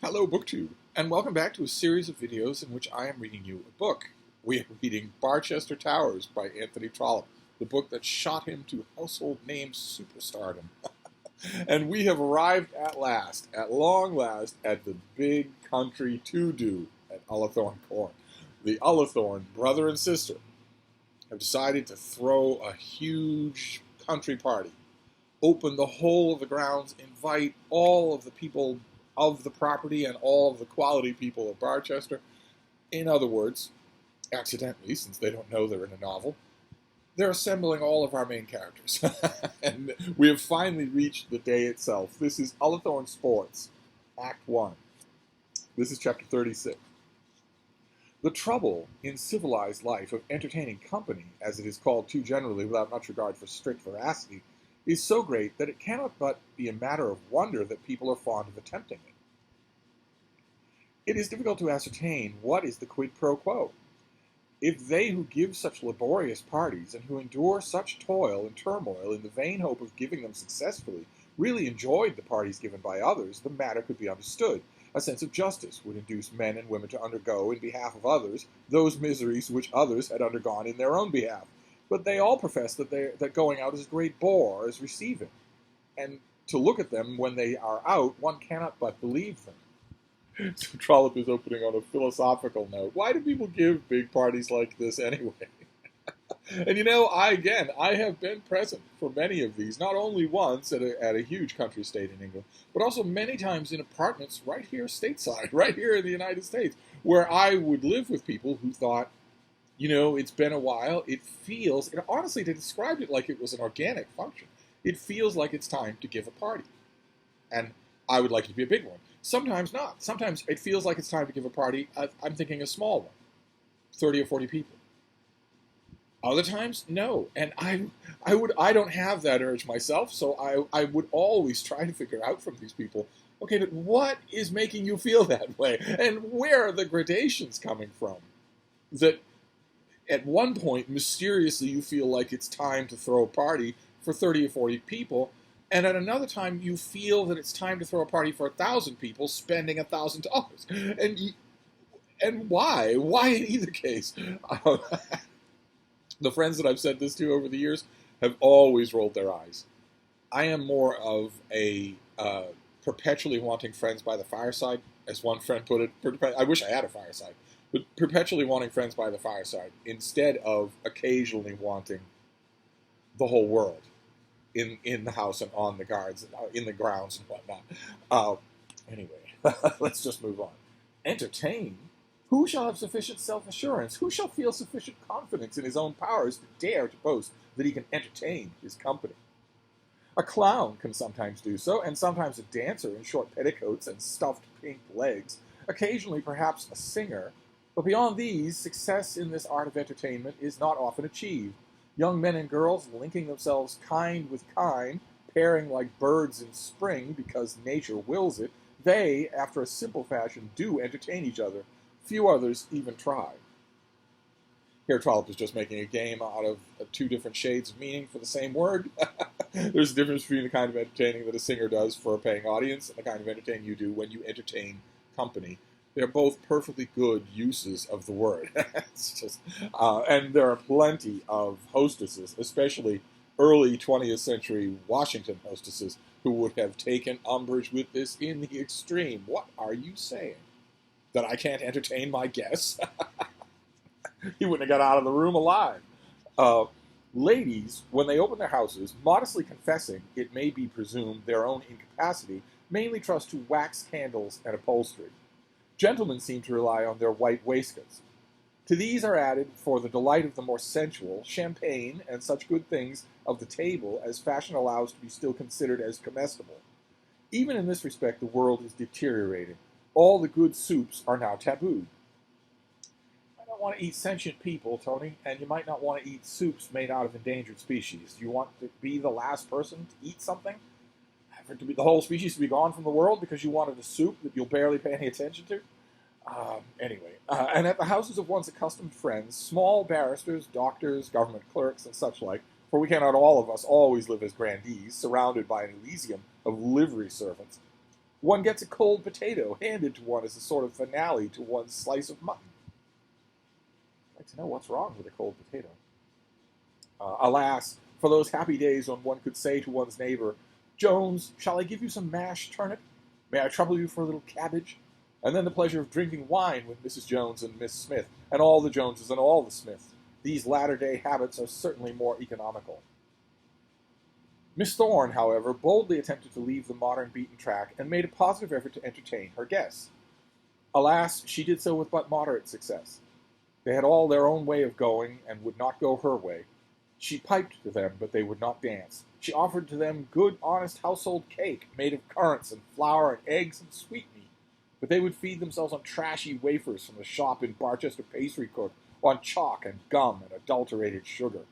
Hello, BookTube, and welcome back to a series of videos in which I am reading you a book. We are reading Barchester Towers by Anthony Trollope, the book that shot him to household name superstardom. And we have arrived at last, at long last, at the big country to-do at Ullathorne Court. The Ullathorne brother and sister have decided to throw a huge country party, open the whole of the grounds, invite all of the people of the property and all of the quality people of Barchester. In other words, accidentally, since they don't know they're in a novel, they're assembling all of our main characters. And we have finally reached the day itself. This is Ullathorne Sports, Act 1. This is Chapter 36. The trouble in civilized life of entertaining company, as it is called too generally without much regard for strict veracity, is so great that it cannot but be a matter of wonder that people are fond of attempting it. It is difficult to ascertain what is the quid pro quo. If they who give such laborious parties, and who endure such toil and turmoil in the vain hope of giving them successfully, really enjoyed the parties given by others, the matter could be understood. A sense of justice would induce men and women to undergo, in behalf of others, those miseries which others had undergone in their own behalf. But they all profess that going out is a great bore as receiving. And to look at them when they are out, one cannot but believe them. So Trollope is opening on a philosophical note. Why do people give big parties like this anyway? And I have been present for many of these, not only once at a huge country state in England, but also many times in apartments right here stateside, right here in the United States, where I would live with people who thought, it's been a while. It feels, and honestly, they described it like it was an organic function. It feels like it's time to give a party. And I would like it to be a big one. Sometimes not. Sometimes it feels like it's time to give a party. I'm thinking a small one, 30 or 40 people. Other times, no. And I don't have that urge myself, so I would always try to figure out from these people, okay, but what is making you feel that way? And where are the gradations coming from? That at one point, mysteriously, you feel like it's time to throw a party for 30 or 40 people, and at another time, you feel that it's time to throw a party for 1,000 people, spending $1,000. And why? Why in either case? The friends that I've said this to over the years have always rolled their eyes. I am more of a perpetually wanting friends by the fireside, as one friend put it. I wish I had a fireside, but perpetually wanting friends by the fireside instead of occasionally wanting the whole world in the house and on the guards, in the grounds and whatnot. Anyway, let's just move on. Entertain? Who shall have sufficient self-assurance? Who shall feel sufficient confidence in his own powers to dare to boast that he can entertain his company? A clown can sometimes do so, and sometimes a dancer in short petticoats and stuffed pink legs, occasionally perhaps a singer, but beyond these, success in this art of entertainment is not often achieved. Young men and girls linking themselves kind with kind, pairing like birds in spring because nature wills it, they, after a simple fashion, do entertain each other. Few others even try. Here Trollope is just making a game out of two different shades of meaning for the same word. There's a difference between the kind of entertaining that a singer does for a paying audience and the kind of entertaining you do when you entertain company. They're both perfectly good uses of the word. It's just, and there are plenty of hostesses, especially early 20th century Washington hostesses, who would have taken umbrage with this in the extreme. What are you saying? That I can't entertain my guests? He wouldn't have got out of the room alive. Ladies, when they open their houses, modestly confessing, it may be presumed, their own incapacity, mainly trust to wax candles and upholstery. Gentlemen seem to rely on their white waistcoats. To these are added, for the delight of the more sensual, champagne and such good things of the table as fashion allows to be still considered as comestible. Even in this respect, the world is deteriorating. All the good soups are now tabooed. You might not want to eat sentient people, Tony, and you might not want to eat soups made out of endangered species. You want to be the last person to eat something? For it to be the whole species to be gone from the world because you wanted a soup that you'll barely pay any attention to? And at the houses of one's accustomed friends, small barristers, doctors, government clerks, and such like, for we cannot all of us always live as grandees, surrounded by an elysium of livery servants, One gets a cold potato handed to one as a sort of finale to one's slice of mutton. I'd like to know what's wrong with a cold potato. Alas, for those happy days when one could say to one's neighbor, "Jones, shall I give you some mashed turnip? May I trouble you for a little cabbage?" And then the pleasure of drinking wine with Mrs. Jones and Miss Smith, and all the Joneses and all the Smiths. These latter-day habits are certainly more economical. Miss Thorne, however, boldly attempted to leave the modern beaten track and made a positive effort to entertain her guests. Alas, she did so with but moderate success. They had all their own way of going, and would not go her way. She piped to them, but they would not dance. She offered to them good, honest household cake, made of currants and flour and eggs and sweetmeat, but they would feed themselves on trashy wafers from the shop in Barchester pastry cook, on chalk and gum and adulterated sugar.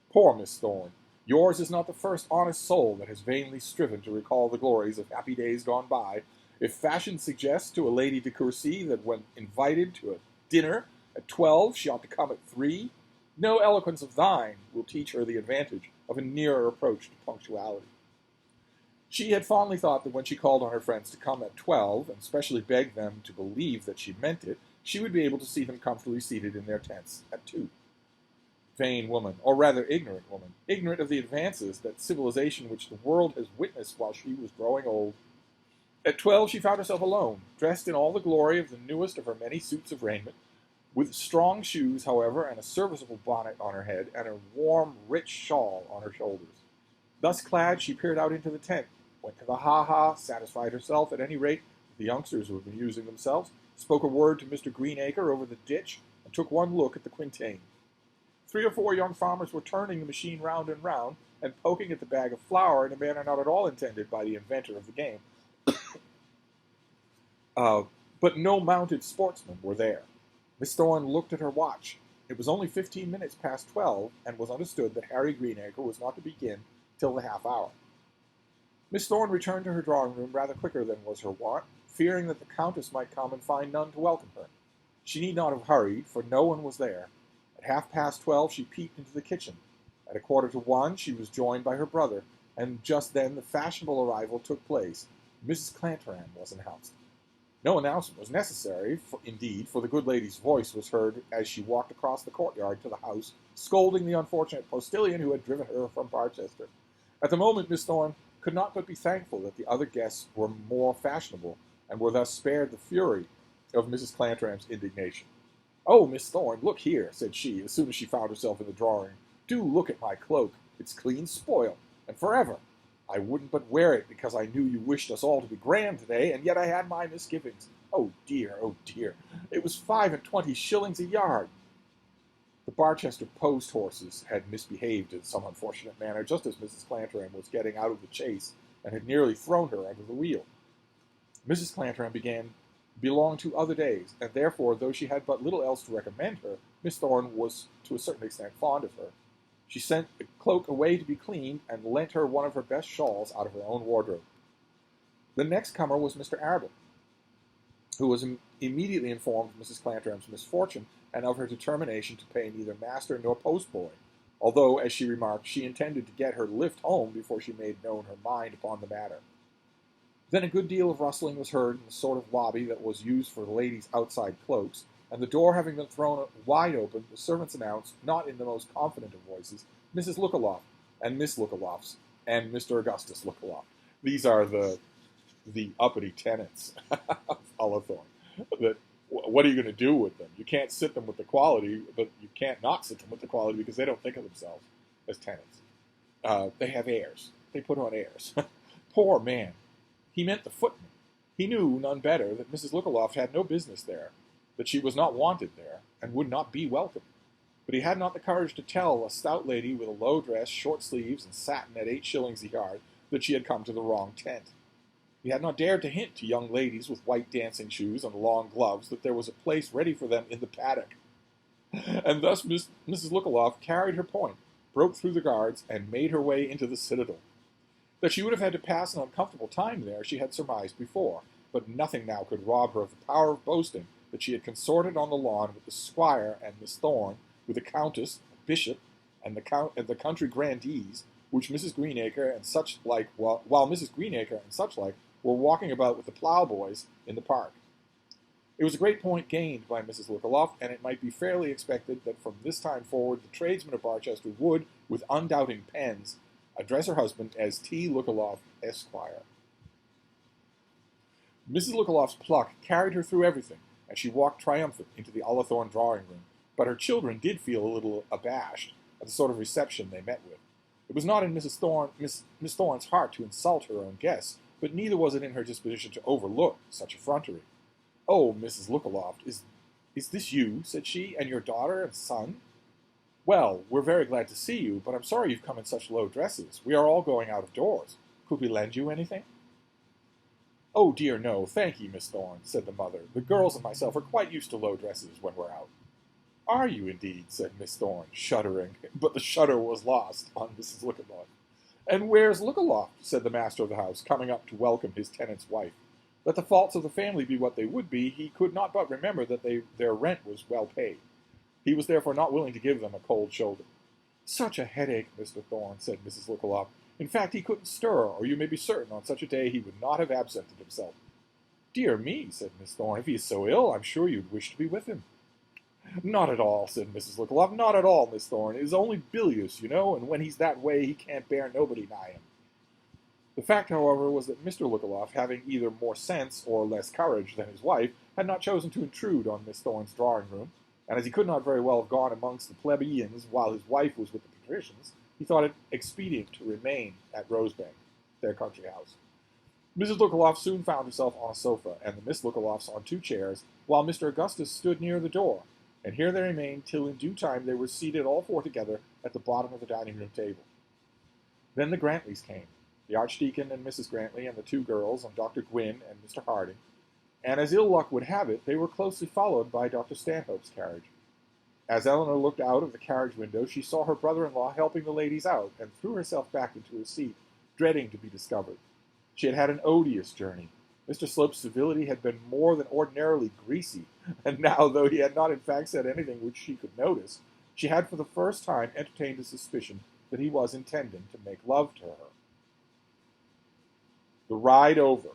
Poor Miss Thorne! Yours is not the first honest soul that has vainly striven to recall the glories of happy days gone by. If fashion suggests to a Lady de Courcy that when invited to a dinner at 12 she ought to come at 3, no eloquence of thine will teach her the advantage of a nearer approach to punctuality. She had fondly thought that when she called on her friends to come at 12, and specially begged them to believe that she meant it, she would be able to see them comfortably seated in their tents at 2. Vain woman, or rather ignorant woman, ignorant of the advances that civilization which the world has witnessed while she was growing old. At 12 she found herself alone, dressed in all the glory of the newest of her many suits of raiment, with strong shoes, however, and a serviceable bonnet on her head, and a warm, rich shawl on her shoulders. Thus clad, she peered out into the tent, went to the ha-ha, satisfied herself, at any rate, with the youngsters who had been amusing themselves, spoke a word to Mr. Greenacre over the ditch, and took one look at the quintain. 3 or 4 young farmers were turning the machine round and round, and poking at the bag of flour in a manner not at all intended by the inventor of the game. But no mounted sportsmen were there. Miss Thorne looked at her watch. It was only 15 minutes past 12, and was understood that Harry Greenacre was not to begin till the half hour. Miss Thorne returned to her drawing-room rather quicker than was her wont, fearing that the Countess might come and find none to welcome her. She need not have hurried, for no one was there. At 12:30 she peeped into the kitchen. At 1:45 she was joined by her brother, and just then the fashionable arrival took place. Mrs. Clantaram was announced. No announcement was necessary, for the good lady's voice was heard as she walked across the courtyard to the house, scolding the unfortunate postilion who had driven her from Barchester. At the moment Miss Thorne could not but be thankful that the other guests were more fashionable, and were thus spared the fury of Mrs. Clantaram's indignation. "Oh, Miss Thorne, look here," said she, as soon as she found herself in the drawing-room. "Do look at my cloak. It's clean spoiled, and forever. I wouldn't but wear it because I knew you wished us all to be grand today, and yet I had my misgivings. Oh dear, oh dear. It was 25 shillings a yard." The Barchester post horses had misbehaved in some unfortunate manner, just as Mrs. Clantaram was getting out of the chaise, and had nearly thrown her under the wheel. Mrs. Clantaram belonged to other days, and therefore, though she had but little else to recommend her, Miss Thorne was to a certain extent fond of her. She sent the cloak away to be cleaned, and lent her one of her best shawls out of her own wardrobe. The next comer was Mr. Arbut, who was immediately informed of Mrs. Clantaram's misfortune, and of her determination to pay neither master nor postboy, although, as she remarked, she intended to get her lift home before she made known her mind upon the matter. Then a good deal of rustling was heard in the sort of lobby that was used for the ladies' outside cloaks, and the door having been thrown wide open, the servants announced, not in the most confident of voices, Mrs. Lookaloft, and Miss Lookalofts, and Mr. Augustus Lookaloft. These are the uppity tenants of Ullathorne. That what are you going to do with them? You can't sit them with the quality, but you can't not sit them with the quality because they don't think of themselves as tenants. They have airs. They put on airs. Poor man. He meant the footman. He knew, none better, that Mrs. Lookaloft had no business there, that she was not wanted there, and would not be welcome. But he had not the courage to tell a stout lady with a low dress, short sleeves, and satin at 8 shillings a yard that she had come to the wrong tent. He had not dared to hint to young ladies with white dancing shoes and long gloves that there was a place ready for them in the paddock. And thus Mrs. Lookaloft carried her point, broke through the guards, and made her way into the citadel. That she would have had to pass an uncomfortable time there she had surmised before, but nothing now could rob her of the power of boasting that she had consorted on the lawn with the squire and Miss Thorne, with the countess, the bishop, and the country grandees, which Mrs. Greenacre and such like, while Mrs. Greenacre and such like were walking about with the plowboys in the park. It was a great point gained by Mrs. Lookaloft, and it might be fairly expected that from this time forward the tradesmen of Barchester would, with undoubting pens, address her husband as T. Lookaloft, Esquire. Mrs. Lookaloft's pluck carried her through everything, and she walked triumphant into the Ullathorne drawing-room, but her children did feel a little abashed at the sort of reception they met with. It was not in Miss Thorne's heart to insult her own guests, but neither was it in her disposition to overlook such effrontery. "Oh, Mrs. Lookaloft, is this you?" said she, "and your daughter and son? Well, we're very glad to see you, but I'm sorry you've come in such low dresses. We are all going out of doors. Could we lend you anything?" "Oh, dear, no, thank ye, Miss Thorne," said the mother. "The girls and myself are quite used to low dresses when we're out." "Are you, indeed?" said Miss Thorne, shuddering, but the shudder was lost on Mrs. Lookaloft. "And where's Lookaloft?" said the master of the house, coming up to welcome his tenant's wife. Let the faults of the family be what they would be, he could not but remember that their rent was well paid. He was therefore not willing to give them a cold shoulder. "Such a headache, Mr. Thorne," said Mrs. Lookaloft. "In fact, he couldn't stir, or you may be certain on such a day he would not have absented himself." "Dear me," said Miss Thorne, "if he is so ill, I'm sure you'd wish to be with him." "Not at all," said Mrs. Lookaloft, "not at all, Miss Thorne. It is only bilious, you know, and when he's that way he can't bear nobody nigh him." The fact, however, was that Mr. Lookaloft, having either more sense or less courage than his wife, had not chosen to intrude on Miss Thorne's drawing-room, and as he could not very well have gone amongst the plebeians while his wife was with the patricians, he thought it expedient to remain at Rosebank, their country house. Mrs. Lookaloft soon found herself on a sofa, and the Miss Lookalofts on two chairs, while Mr. Augustus stood near the door, and here they remained till in due time they were seated all four together at the bottom of the dining-room table. Then the Grantleys came, the Archdeacon and Mrs. Grantley and the two girls, and Dr. Gwynne and Mr. Harding, and as ill luck would have it, they were closely followed by Dr. Stanhope's carriage. As Eleanor looked out of the carriage window, she saw her brother-in-law helping the ladies out, and threw herself back into her seat, dreading to be discovered. She had had an odious journey. Mr. Slope's civility had been more than ordinarily greasy, and now, though he had not in fact said anything which she could notice, she had for the first time entertained a suspicion that he was intending to make love to her. The ride over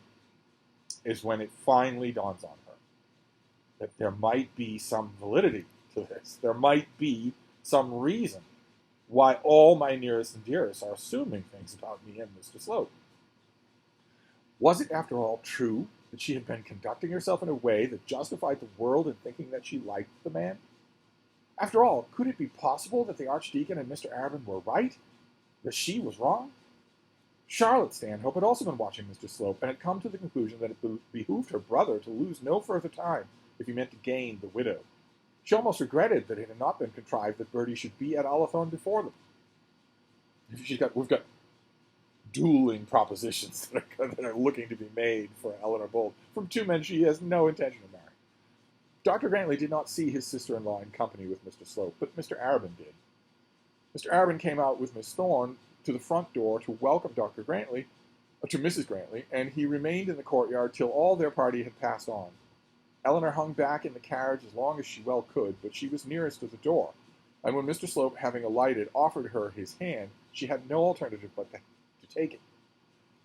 is when it finally dawns on her that there might be some validity to this. There might be some reason why all my nearest and dearest are assuming things about me and Mr. Slope. Was it, after all, true that she had been conducting herself in a way that justified the world in thinking that she liked the man? After all, could it be possible that the Archdeacon and Mr. Arabin were right, that she was wrong? Charlotte Stanhope had also been watching Mr. Slope, and had come to the conclusion that it behooved her brother to lose no further time if he meant to gain the widow. She almost regretted that it had not been contrived that Bertie should be at Ullathorne before them. We've got dueling propositions that are looking to be made for Eleanor Bold from two men she has no intention of marrying. Dr. Grantley did not see his sister-in-law in company with Mr. Slope, but Mr. Arabin did. Mr. Arabin came out with Miss Thorne to the front door to welcome Dr. Grantley, to Mrs. Grantley, and he remained in the courtyard till all their party had passed on. Eleanor hung back in the carriage as long as she well could, but she was nearest to the door, and when Mr. Slope, having alighted, offered her his hand, she had no alternative but to take it.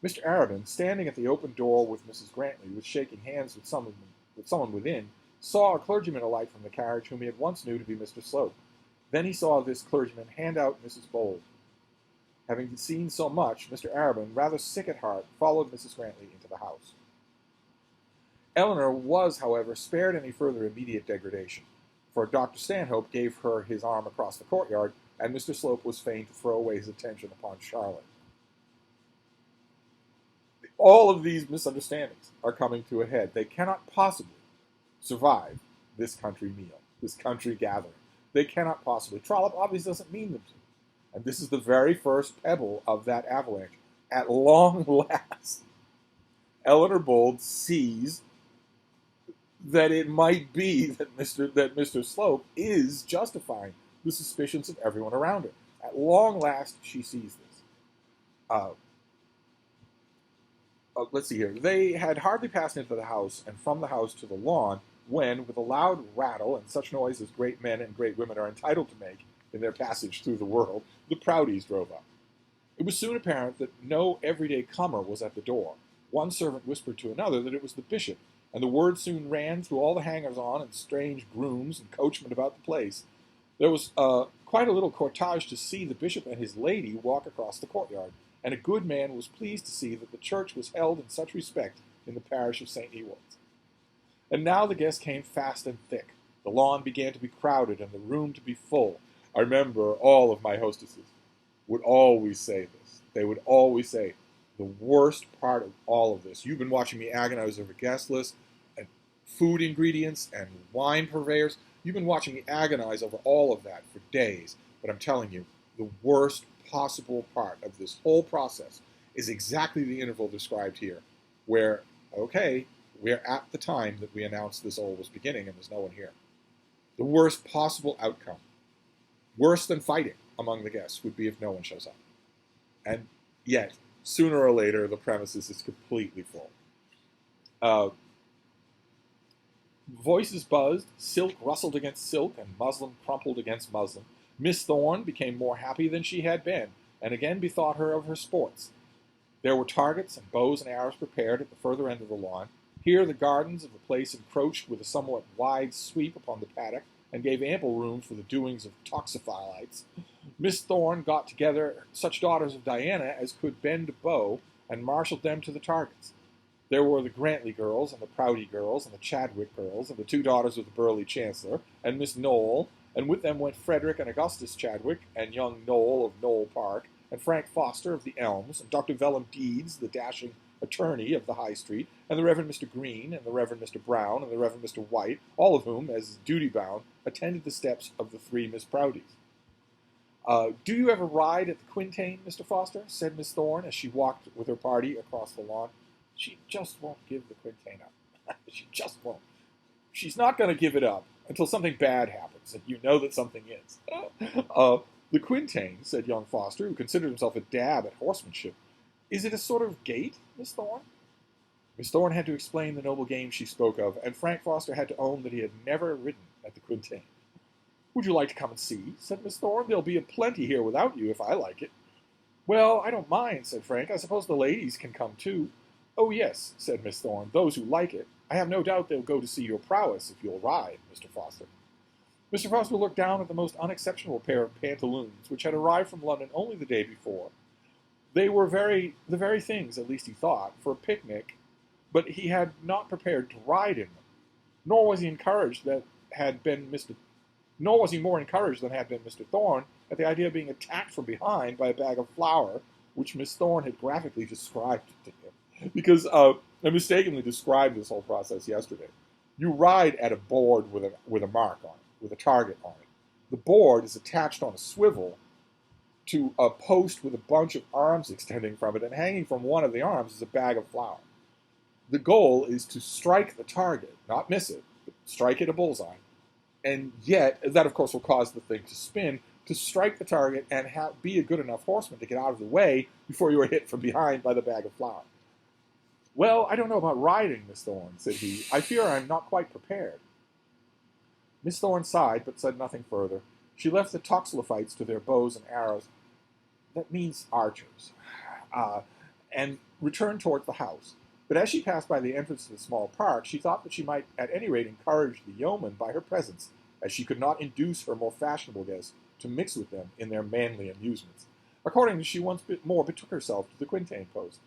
Mr. Arabin, standing at the open door with Mrs. Grantley, was shaking hands with someone within, saw a clergyman alight from the carriage whom he at once knew to be Mr. Slope. Then he saw this clergyman hand out Mrs. Bold. Having seen so much, Mr. Arabin, rather sick at heart, followed Mrs. Grantley into the house. Eleanor was, however, spared any further immediate degradation, for Dr. Stanhope gave her his arm across the courtyard, and Mr. Slope was fain to throw away his attention upon Charlotte. All of these misunderstandings are coming to a head. They cannot possibly survive this country meal, this country gathering. They cannot possibly. Trollope obviously doesn't mean them to. And this is the very first pebble of that avalanche. At long last, Eleanor Bold sees that it might be that Mr. Slope is justifying the suspicions of everyone around her. At long last, she sees this. Let's see here. They had hardly passed into the house, and from the house to the lawn, when, with a loud rattle and such noise as great men and great women are entitled to make in their passage through the world, the Proudies drove up. It was soon apparent that no everyday comer was at the door, One servant whispered to another that it was the bishop, and the word soon ran through all the hangers-on and strange grooms and coachmen about the place. There was quite a little cortege to see the bishop and his lady walk across the courtyard, and a good man was pleased to see that the church was held in such respect in the parish of St. Ewold's. And now the guests came fast and thick. The lawn began to be crowded and the room to be full. I remember all of my hostesses would always say this. They would always say, the worst part of all of this, you've been watching me agonize over guest lists and food ingredients and wine purveyors. You've been watching me agonize over all of that for days. But I'm telling you, the worst possible part of this whole process is exactly the interval described here, where, okay, we're at the time that we announced this all was beginning and there's no one here. The worst possible outcome, worse than fighting among the guests, would be if no one shows up. And yet, sooner or later, the premises is completely full. Voices buzzed, silk rustled against silk, and muslin crumpled against muslin. Miss Thorne became more happy than she had been, and again bethought her of her sports. There were targets and bows and arrows prepared at the further end of the lawn. Here the gardens of the place encroached with a somewhat wide sweep upon the paddock, and gave ample room for the doings of toxophilites. Miss Thorne got together such daughters of Diana as could bend a bow, and marshaled them to the targets. There were the Grantley girls, and the Prouty girls, and the Chadwick girls, and the two daughters of the Burley Chancellor, and Miss Knoll, and with them went Frederick and Augustus Chadwick, and young Knoll of Knoll Park, and Frank Foster of the Elms, and Dr. Vellum Deeds, the dashing attorney of the High Street, and the Reverend Mr. Green, and the Reverend Mr. Brown, and the Reverend Mr. White, all of whom, as duty-bound, attended the steps of the three Miss Prouties. Do you ever ride at the Quintain, Mr. Foster? Said Miss Thorne, as she walked with her party across the lawn. She just won't give the Quintain up. She just won't. She's not going to give it up until something bad happens, and you know that something is. The Quintain, said young Foster, who considered himself a dab at horsemanship. Is it a sort of gate, Miss Thorne? Miss Thorne had to explain the noble game she spoke of, and Frank Foster had to own that he had never ridden at the Quintain. Would you like to come and see? Said Miss Thorne. There'll be a plenty here without you, if I like it. Well, I don't mind, said Frank. I suppose the ladies can come too. Oh, yes, said Miss Thorne, those who like it. I have no doubt they'll go to see your prowess if you'll ride, Mr. Foster. Mr. Foster looked down at the most unexceptionable pair of pantaloons, which had arrived from London only the day before. They were the very things, at least he thought, for a picnic, but he had not prepared to ride in them. Nor was he more encouraged than had been Mr. Thorne at the idea of being attacked from behind by a bag of flour, which Miss Thorne had graphically described to him. Because I mistakenly described this whole process yesterday. You ride at a board with a mark on it, with a target on it. The board is attached on a swivel to a post with a bunch of arms extending from it, and hanging from one of the arms is a bag of flour. The goal is to strike the target, not miss it, but strike it a bullseye. And yet, that of course will cause the thing to spin, to strike the target and be a good enough horseman to get out of the way before you are hit from behind by the bag of flour. Well, I don't know about riding, Miss Thorne, said he. I fear I'm not quite prepared. Miss Thorne sighed, but said nothing further. She left the toxophites to their bows and arrows. That means archers. And returned towards the house. But as she passed by the entrance to the small park, she thought that she might at any rate encourage the yeomen by her presence, as she could not induce her more fashionable guests to mix with them in their manly amusements. Accordingly, she once more betook herself to the Quintain post.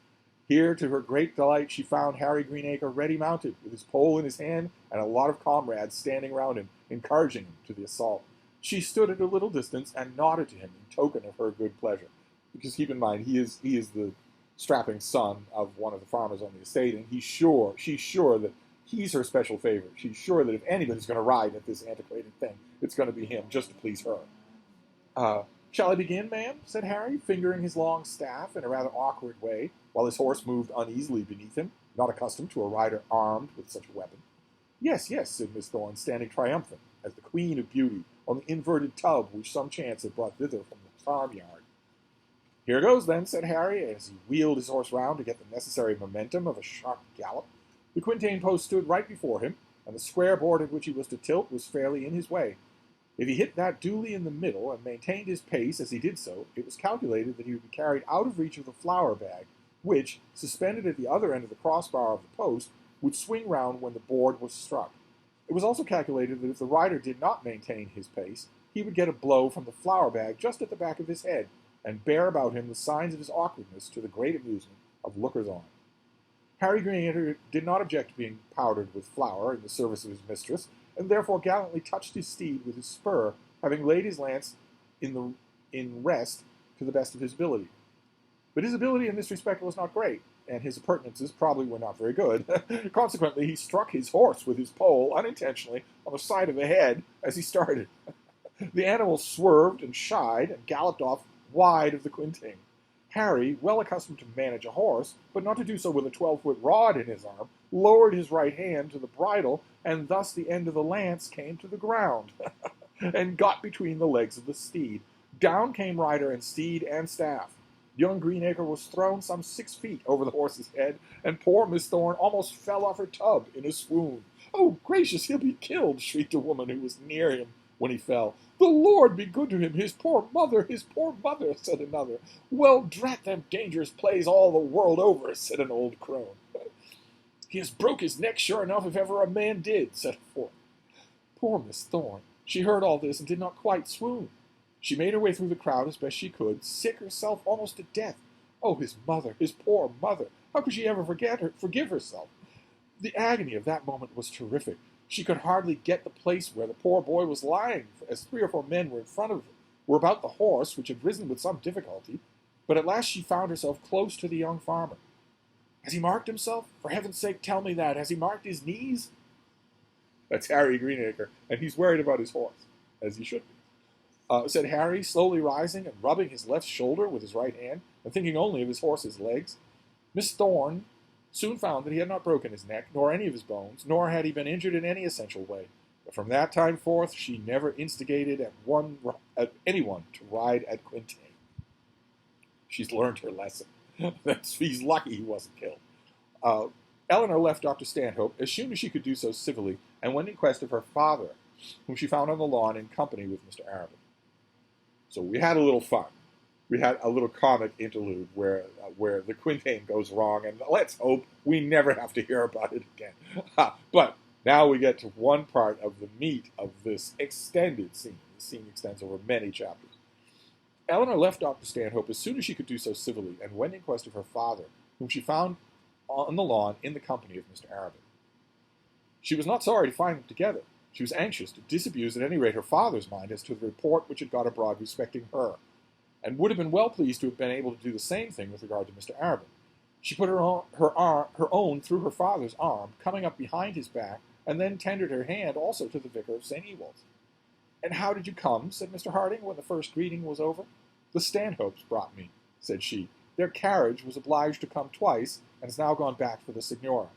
Here, to her great delight, she found Harry Greenacre ready mounted, with his pole in his hand, and a lot of comrades standing round him, encouraging him to the assault. She stood at a little distance and nodded to him in token of her good pleasure. Because keep in mind, he is the strapping son of one of the farmers on the estate, and she's sure that he's her special favorite. She's sure that if anybody's going to ride at this antiquated thing, it's going to be him, just to please her. Shall I begin, ma'am? Said Harry, fingering his long staff in a rather awkward way, while his horse moved uneasily beneath him, not accustomed to a rider armed with such a weapon. Yes, yes, said Miss Thorne, standing triumphant, as the Queen of Beauty, on the inverted tub which some chance had brought thither from the farmyard. Here goes, then, said Harry, as he wheeled his horse round to get the necessary momentum of a sharp gallop. The Quintain post stood right before him, and the square board at which he was to tilt was fairly in his way. If he hit that duly in the middle and maintained his pace as he did so, it was calculated that he would be carried out of reach of the flour bag which, suspended at the other end of the crossbar of the post, would swing round when the board was struck. It was also calculated that if the rider did not maintain his pace, he would get a blow from the flour bag just at the back of his head, and bear about him the signs of his awkwardness, to the great amusement of lookers-on. Harry Greenacre did not object to being powdered with flour in the service of his mistress, and therefore gallantly touched his steed with his spur, having laid his lance in rest to the best of his ability. But his ability in this respect was not great, and his appurtenances probably were not very good. Consequently, he struck his horse with his pole unintentionally on the side of the head as he started. The animal swerved and shied and galloped off wide of the quintain. Harry, well accustomed to manage a horse, but not to do so with a 12-foot rod in his arm, lowered his right hand to the bridle, and thus the end of the lance came to the ground, and got between the legs of the steed. Down came rider and steed and staff. Young Greenacre was thrown some 6 feet over the horse's head, and poor Miss Thorne almost fell off her tub in a swoon. "Oh, gracious, he'll be killed!" shrieked a woman who was near him when he fell. "The Lord be good to him, his poor mother, said another. "Well, drat them dangerous plays all the world over," said an old crone. "He has broke his neck, sure enough, if ever a man did," said a fourth. Poor Miss Thorne! She heard all this and did not quite swoon. She made her way through the crowd as best she could, sick herself almost to death. Oh, his mother, his poor mother! How could she ever forgive herself? The agony of that moment was terrific. She could hardly get the place where the poor boy was lying, as 3 or 4 men were about the horse, which had risen with some difficulty. But at last she found herself close to the young farmer. "Has he marked himself? For heaven's sake, tell me that. Has he marked his knees?" "That's Harry Greenacre, and he's worried about his horse, as he should be," said Harry, slowly rising and rubbing his left shoulder with his right hand, and thinking only of his horse's legs. Miss Thorne soon found that he had not broken his neck, nor any of his bones, nor had he been injured in any essential way. But from that time forth, she never instigated at anyone to ride at Quintain. She's learned her lesson. He's lucky he wasn't killed. Eleanor left Dr. Stanhope as soon as she could do so civilly, and went in quest of her father, whom she found on the lawn in company with Mr. Arabin. So we had a little fun. We had a little comic interlude where the quintain goes wrong, and let's hope we never have to hear about it again. But now we get to one part of the meat of this extended scene. The scene extends over many chapters. Eleanor left Dr. Stanhope as soon as she could do so civilly, and went in quest of her father, whom she found on the lawn in the company of Mr. Arabin. She was not sorry to find them together. She was anxious to disabuse at any rate her father's mind as to the report which had got abroad respecting her, and would have been well pleased to have been able to do the same thing with regard to Mr. Arabin. She put her own through her father's arm, coming up behind his back, and then tendered her hand also to the vicar of St. Ewold's. "And how did you come?" said Mr. Harding, when the first greeting was over. "The Stanhopes brought me," said she. "Their carriage was obliged to come twice, and has now gone back for the Signora."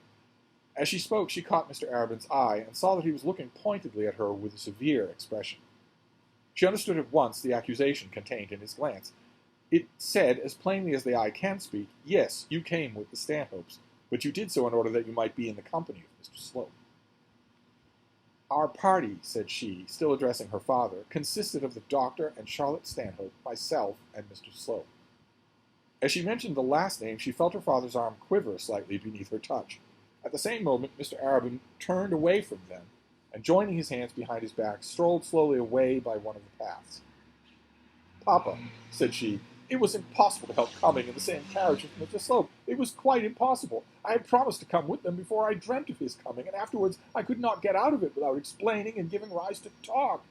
As she spoke, she caught Mr. Arabin's eye, and saw that he was looking pointedly at her with a severe expression. She understood at once the accusation contained in his glance. It said, as plainly as the eye can speak, "Yes, you came with the Stanhopes, but you did so in order that you might be in the company of Mr. Slope." "Our party," said she, still addressing her father, "consisted of the doctor and Charlotte Stanhope, myself, and Mr. Slope." As she mentioned the last name, she felt her father's arm quiver slightly beneath her touch. At the same moment, Mr. Arabin turned away from them, and joining his hands behind his back, strolled slowly away by one of the paths. "Papa," said she, "it was impossible to help coming in the same carriage with Mr. Slope. It was quite impossible. I had promised to come with them before I dreamt of his coming, and afterwards I could not get out of it without explaining and giving rise to talk.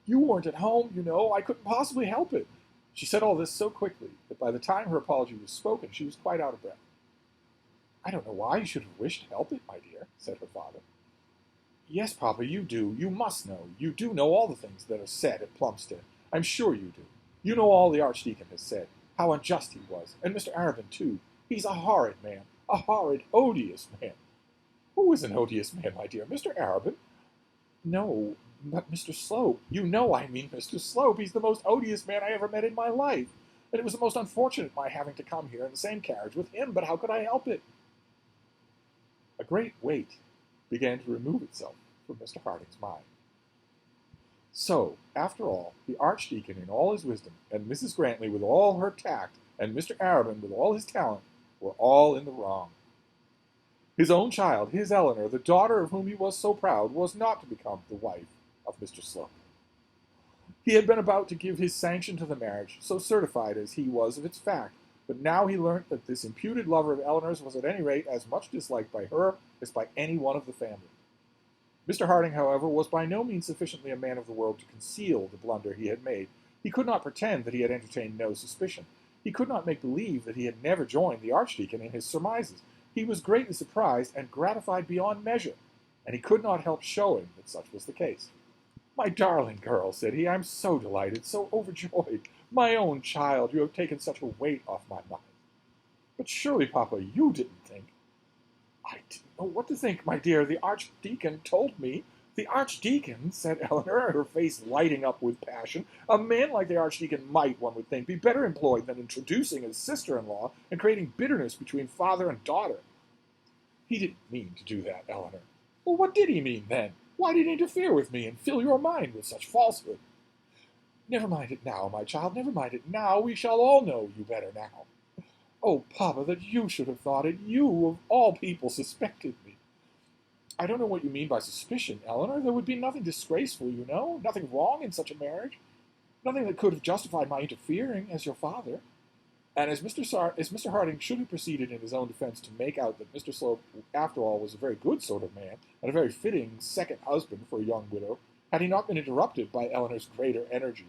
You weren't at home, you know. I couldn't possibly help it." She said all this so quickly that by the time her apology was spoken, she was quite out of breath. "I don't know why you should have wished to help it, my dear," said her father. "Yes, Papa, you do. You must know. You do know all the things that are said at Plumstead. I'm sure you do. You know all the Archdeacon has said, how unjust he was, and Mr. Arabin, too. He's a horrid man, a horrid, odious man." "Who is an odious man, my dear? Mr. Arabin?" "No, but Mr. Slope. You know I mean Mr. Slope. He's the most odious man I ever met in my life. And it was the most unfortunate my having to come here in the same carriage with him, but how could I help it?" A great weight began to remove itself from Mr. Harding's mind. So, after all, the Archdeacon in all his wisdom, and Mrs. Grantley with all her tact, and Mr. Arabin with all his talent, were all in the wrong. His own child, his Eleanor, the daughter of whom he was so proud, was not to become the wife of Mr. Slope. He had been about to give his sanction to the marriage, so certified as he was of its fact, but now he learnt that this imputed lover of Eleanor's was at any rate as much disliked by her as by any one of the family. Mr. Harding, however, was by no means sufficiently a man of the world to conceal the blunder he had made. He could not pretend that he had entertained no suspicion. He could not make believe that he had never joined the Archdeacon in his surmises. He was greatly surprised and gratified beyond measure, and he could not help showing that such was the case. "My darling girl," said he, "I'm so delighted, so overjoyed. My own child, you have taken such a weight off my mind. But surely, Papa, you didn't think—" "I didn't know what to think, my dear. The Archdeacon told me—" "The Archdeacon," said Eleanor, her face lighting up with passion. "A man like the Archdeacon might, one would think, be better employed than introducing his sister-in-law and creating bitterness between father and daughter." "He didn't mean to do that, Eleanor." "Well, what did he mean, then? Why did he interfere with me and fill your mind with such falsehood?" "Never mind it now, my child, never mind it now. We shall all know you better now." "Oh, Papa, that you should have thought it. You, of all people, suspected me." "I don't know what you mean by suspicion, Eleanor. There would be nothing disgraceful, you know, nothing wrong in such a marriage, nothing that could have justified my interfering as your father." And as Mr. Harding should have proceeded in his own defense to make out that Mr. Slope, after all, was a very good sort of man, and a very fitting second husband for a young widow, had he not been interrupted by Eleanor's greater energy.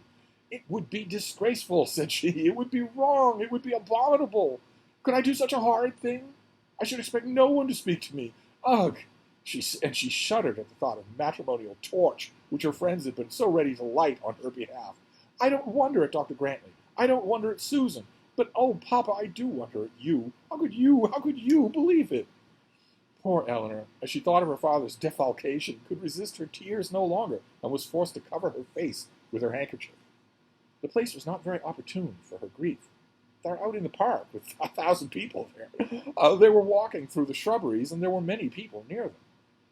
"It would be disgraceful," said she. "It would be wrong. It would be abominable. Could I do such a horrid thing? I should expect no one to speak to me. Ugh!" And she shuddered at the thought of matrimonial torch, which her friends had been so ready to light on her behalf. "I don't wonder at Dr. Grantley. I don't wonder at Susan. But, oh, Papa, I do wonder at you. How could you believe it?" Poor Eleanor, as she thought of her father's defalcation, could resist her tears no longer, and was forced to cover her face with her handkerchief. The place was not very opportune for her grief. They're out in the park with 1,000 people there. They were walking through the shrubberies, and there were many people near them.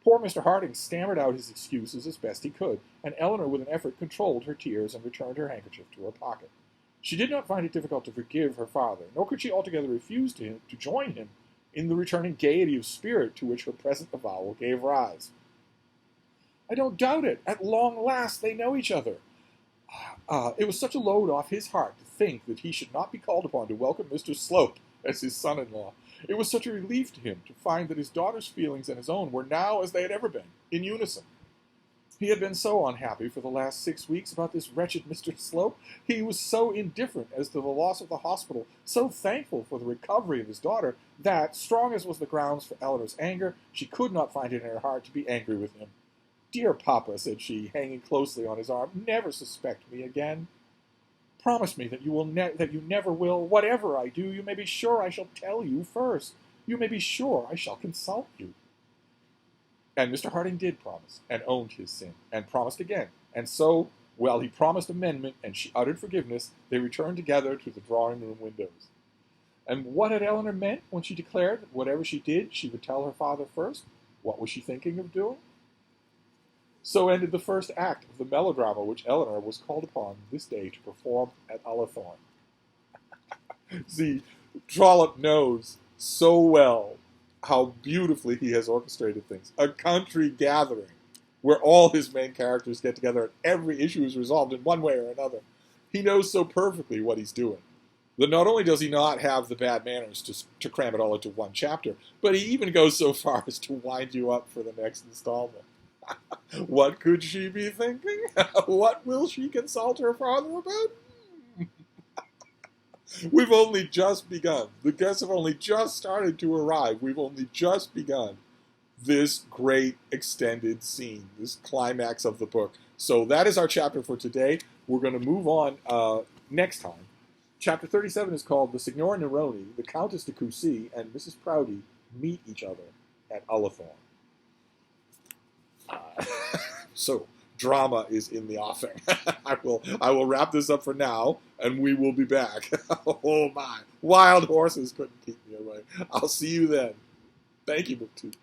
Poor Mr. Harding stammered out his excuses as best he could, and Eleanor with an effort controlled her tears and returned her handkerchief to her pocket. She did not find it difficult to forgive her father, nor could she altogether refuse to join him in the returning gaiety of spirit to which her present avowal gave rise. "I don't doubt it. At long last they know each other." It was such a load off his heart to think that he should not be called upon to welcome Mr. Slope as his son-in-law. It was such a relief to him to find that his daughter's feelings and his own were now as they had ever been, in unison. He had been so unhappy for the last 6 weeks about this wretched Mr. Slope. He was so indifferent as to the loss of the hospital, so thankful for the recovery of his daughter, that, strong as was the grounds for Eleanor's anger, she could not find it in her heart to be angry with him. "Dear Papa," said she, hanging closely on his arm, "never suspect me again. Promise me that you never will. Whatever I do, you may be sure I shall tell you first. You may be sure I shall consult you." And Mr. Harding did promise, and owned his sin, and promised again. And so, while he promised amendment and she uttered forgiveness, they returned together to the drawing-room windows. And what had Eleanor meant when she declared that whatever she did, she would tell her father first? What was she thinking of doing? So ended the first act of the melodrama which Eleanor was called upon this day to perform at Ullathorne. See, Trollope knows so well how beautifully he has orchestrated things. A country gathering where all his main characters get together and every issue is resolved in one way or another. He knows so perfectly what he's doing that not only does he not have the bad manners to cram it all into one chapter, but he even goes so far as to wind you up for the next installment. What could she be thinking? What will she consult her father about? We've only just begun. The guests have only just started to arrive. We've only just begun this great extended scene, this climax of the book. So that is our chapter for today. We're going to move on next time. Chapter 37 is called The Signora Neroni, the Countess de Cousy, and Mrs. Proudie meet each other at Ullathorne. So drama is in the offing. I will wrap this up for now, and we will be back. Oh my, wild horses couldn't keep me away. I'll see you then. Thank you, BookTube.